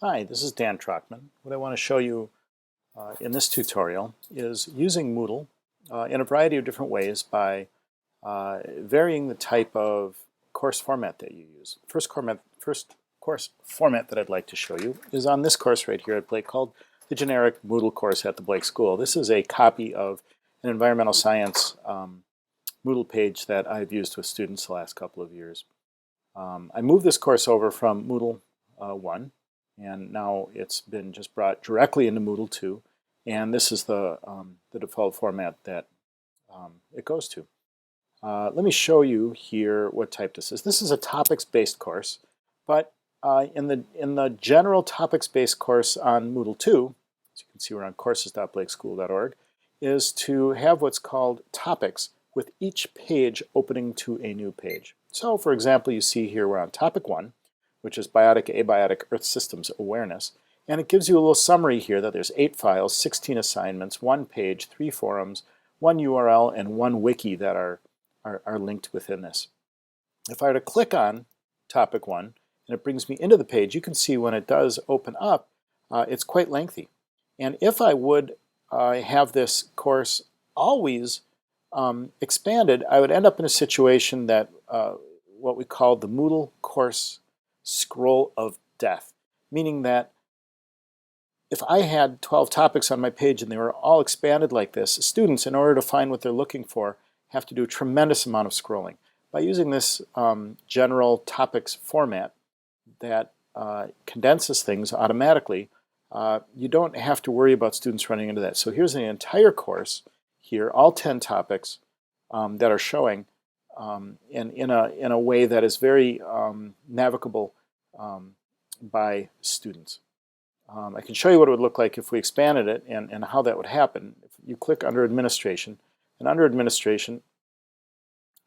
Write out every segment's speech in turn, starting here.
Hi, this is Dan Trockman. What I want to show you in this tutorial is using Moodle in a variety of different ways by varying the type of course format that you use. First course format that I'd like to show you is on this course right here at Blake called the generic Moodle course at the Blake School. This is a copy of an environmental science Moodle page that I've used with students the last couple of years. I moved this course over from Moodle 1, and now it's been just brought directly into Moodle 2, and this is the default format that it goes to. Let me show you here what type this is. This is a topics-based course, but in the general topics-based course on Moodle 2, as you can see we're on courses.blakeschool.org, is to have what's called topics with each page opening to a new page. So for example, you see here we're on topic 1, which is biotic, abiotic Earth Systems Awareness. And it gives you a little summary here that there's 8 files, 16 assignments, 1 page, 3 forums, 1 URL, and 1 wiki that are linked within this. If I were to click on topic 1, and it brings me into the page, you can see when it does open up, it's quite lengthy. And if I would have this course always expanded, I would end up in a situation that what we call the Moodle course scroll of death, meaning that if I had 12 topics on my page and they were all expanded like this, students, in order to find what they're looking for, have to do a tremendous amount of scrolling. By using this general topics format that condenses things automatically, you don't have to worry about students running into that. So here's an entire course here, all 10 topics that are showing in a way that is very navigable by students. I can show you what it would look like if we expanded it and how that would happen. If you click under Administration, and under Administration,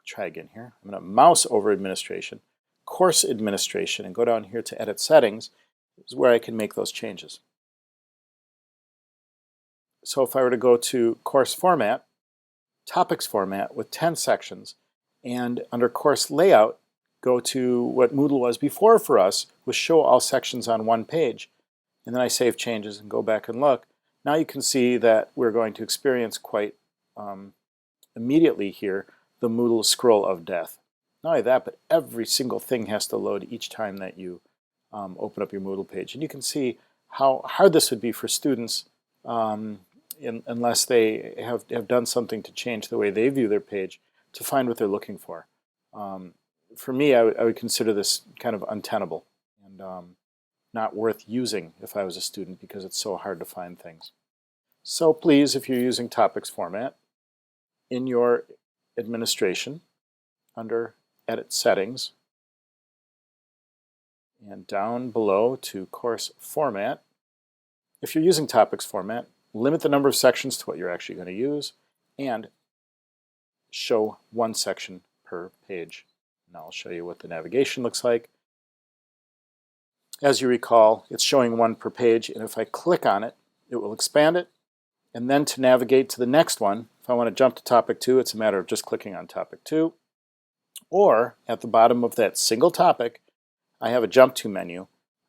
try again here, I'm going to mouse over Administration, Course Administration, and go down here to Edit Settings, is where I can make those changes. So if I were to go to Course Format, Topics Format with 10 sections, and under Course Layout, go to what Moodle was before for us, was show all sections on one page. And then I save changes and go back and look. Now you can see that we're going to experience quite immediately here the Moodle scroll of death. Not only that, but every single thing has to load each time that you open up your Moodle page. And you can see how hard this would be for students unless they have done something to change the way they view their page to find what they're looking for. For me, I would consider this kind of untenable and not worth using if I was a student because it's so hard to find things. So please, if you're using topics format, in your administration, under Edit Settings, and down below to Course Format, if you're using topics format, limit the number of sections to what you're actually going to use, and show 1 section per page. Now I'll show you what the navigation looks like. As you recall, it's showing 1 per page, and if I click on it, it will expand it. And then to navigate to the next one, if I want to jump to topic 2, it's a matter of just clicking on topic 2. Or at the bottom of that single topic, I have a jump to menu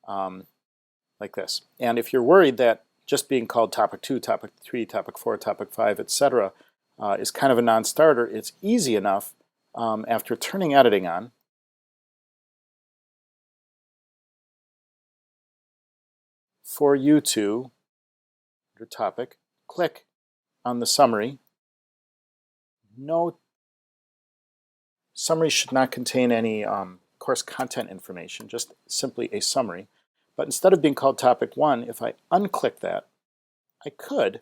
like this. And if you're worried that just being called topic 2, topic 3, topic 4, topic 5, etc. Is kind of a non-starter, it's easy enough after turning editing on for you to, under topic, click on the summary. No, summary should not contain any course content information, just simply a summary. But instead of being called topic 1, if I unclick that, I could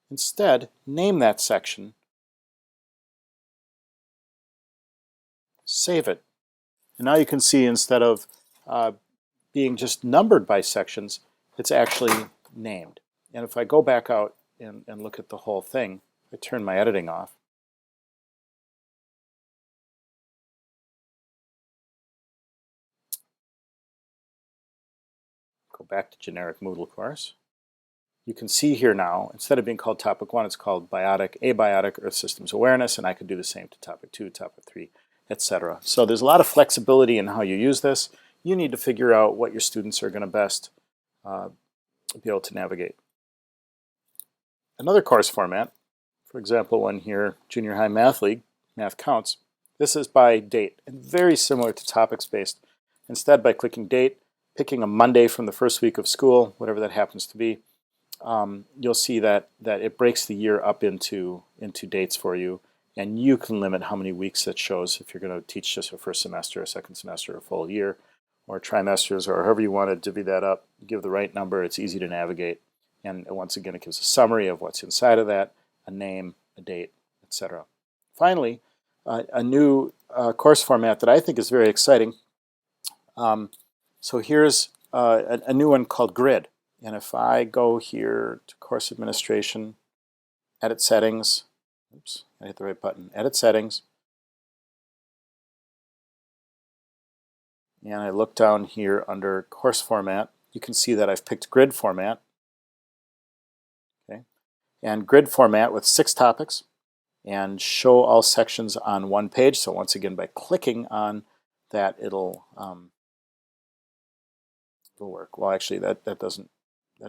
instead name that section, save it. And now you can see instead of being just numbered by sections, it's actually named. And if I go back out and look at the whole thing, I turn my editing off. Go back to generic Moodle course. You can see here now, instead of being called topic 1, it's called biotic, abiotic Earth Systems Awareness, and I could do the same to topic 2, topic 3, etc. So there's a lot of flexibility in how you use this. you need to figure out what your students are going to best be able to navigate. Another course format, for example, one here, Junior High Math League, Math Counts, this is by date, and very similar to topics-based. Instead, by clicking date, picking a Monday from the first week of school, whatever that happens to be, you'll see that it breaks the year up into dates for you, and you can limit how many weeks it shows if you're going to teach just a first semester, a second semester, a full year, or trimesters, or however you want to divvy that up. Give the right number, it's easy to navigate, and once again it gives a summary of what's inside of that, a name, a date, etc. Finally, a new course format that I think is very exciting. So here's a new one called Grid. And if I go here to Course Administration, Edit Settings, oops, I hit the right button, Edit Settings, and I look down here under Course Format, you can see that I've picked Grid Format. Okay, and Grid Format with 6 topics, and show all sections on one page. So once again, by clicking on that, it'll work. Well, actually, that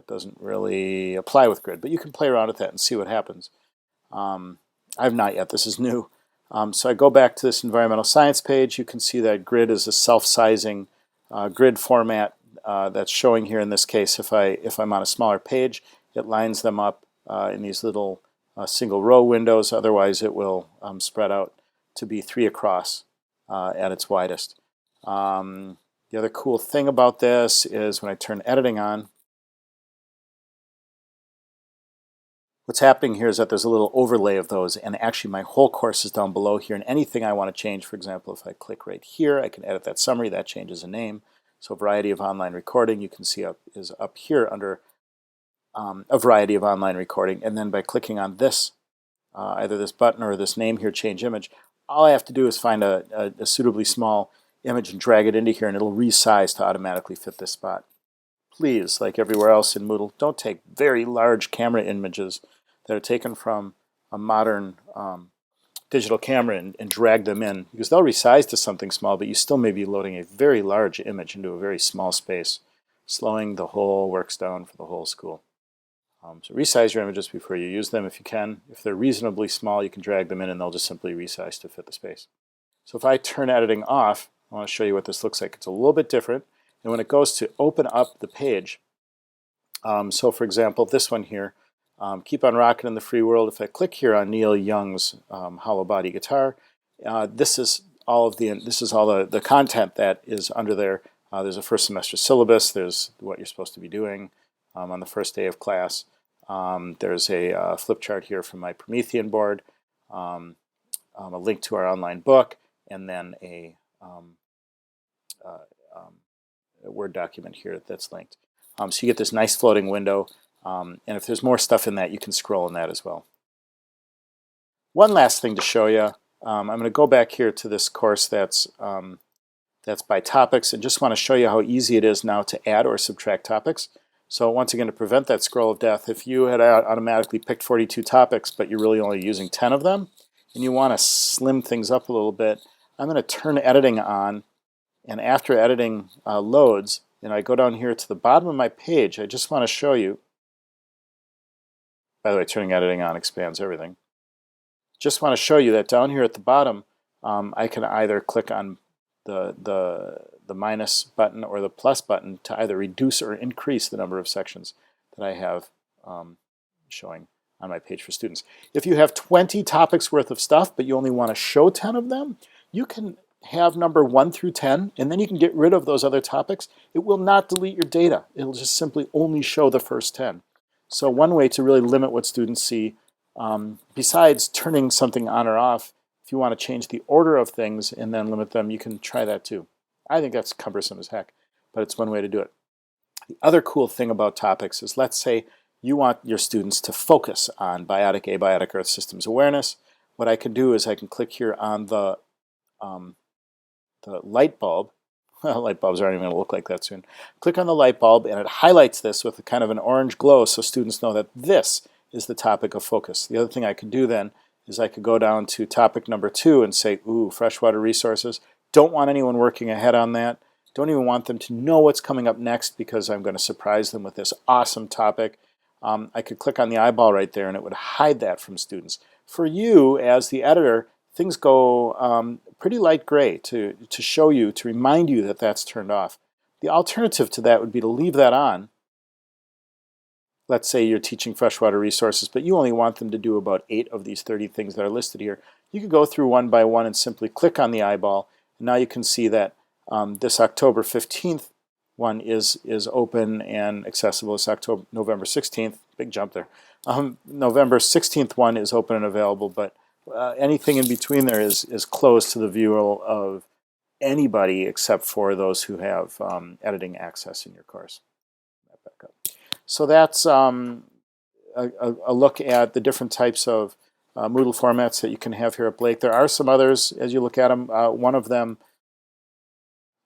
doesn't really apply with Grid, but you can play around with that and see what happens. I've not yet. This is new. So I go back to this environmental science page. You can see that Grid is a self-sizing grid format that's showing here in this case. If I'm on a smaller page, it lines them up in these little single row windows. Otherwise, it will spread out to be 3 across at its widest. The other cool thing about this is when I turn editing on, what's happening here is that there's a little overlay of those, and actually my whole course is down below here, and anything I want to change, for example, if I click right here, I can edit that summary, that changes a name. So a variety of online recording, you can see is up here under a variety of online recording, and then by clicking on this, either this button or this name here, change image, all I have to do is find a suitably small image and drag it into here, and it'll resize to automatically fit this spot. Please, like everywhere else in Moodle, don't take very large camera images that are taken from a modern digital camera and drag them in, because they'll resize to something small, but you still may be loading a very large image into a very small space, slowing the whole works down for the whole school. So resize your images before you use them if you can. If they're reasonably small, you can drag them in and they'll just simply resize to fit the space. So if I turn editing off, I want to show you what this looks like. It's a little bit different. And when it goes to open up the page, so for example, this one here, Keep on Rockin' in the Free World, if I click here on Neil Young's hollow body guitar, this is all the content that is under there. There's a first semester syllabus, there's what you're supposed to be doing on the first day of class. There's a flip chart here from my Promethean board, a link to our online book, and then a Word document here that's linked. So you get this nice floating window, and if there's more stuff in that, you can scroll in that as well. One last thing to show you, I'm going to go back here to this course that's by topics, and just want to show you how easy it is now to add or subtract topics. So once again, to prevent that scroll of death, if you had automatically picked 42 topics, but you're really only using 10 of them, and you want to slim things up a little bit, I'm going to turn editing on. And after editing loads, and I go down here to the bottom of my page, I just want to show you, by the way, turning editing on expands everything. Just want to show you that down here at the bottom, I can either click on the minus button or the plus button to either reduce or increase the number of sections that I have showing on my page for students. If you have 20 topics worth of stuff, but you only want to show 10 of them, you can have number 1 through 10, and then you can get rid of those other topics. It will not delete your data. It'll just simply only show the first 10. So one way to really limit what students see, besides turning something on or off, if you want to change the order of things and then limit them, you can try that too. I think that's cumbersome as heck, but it's one way to do it. The other cool thing about topics is, let's say you want your students to focus on biotic, abiotic Earth systems awareness. What I can do is I can click here on the light bulb. Well, light bulbs aren't even going to look like that soon. Click on the light bulb, and it highlights this with a kind of an orange glow so students know that this is the topic of focus. The other thing I could do then is I could go down to topic number 2 and say, ooh, freshwater resources. Don't want anyone working ahead on that. Don't even want them to know what's coming up next because I'm going to surprise them with this awesome topic. I could click on the eyeball right there and it would hide that from students. For you, as the editor, things go pretty light gray to show you, to remind you that that's turned off. The alternative to that would be to leave that on. Let's say you're teaching freshwater resources, but you only want them to do about 8 of these 30 things that are listed here. You could go through one by one and simply click on the eyeball. And now you can see that this October 15th one is open and accessible. It's November 16th, big jump there. November 16th one is open and available, but anything in between there is closed to the view of anybody except for those who have editing access in your course. Back up. So that's a look at the different types of Moodle formats that you can have here at Blake. There are some others as you look at them. One of them,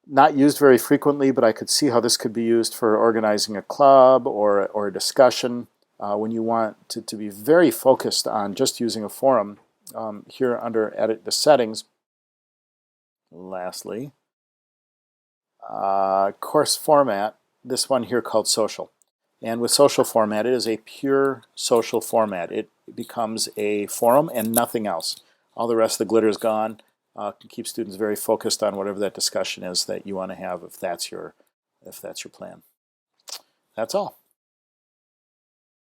not used very frequently, but I could see how this could be used for organizing a club or a discussion when you want to be very focused on just using a forum. Here under Edit the Settings, lastly, course format, this one here called Social. And with social format, it is a pure social format. It becomes a forum and nothing else. All the rest of the glitter is gone. Can keep students very focused on whatever that discussion is that you want to have if that's your plan. That's all.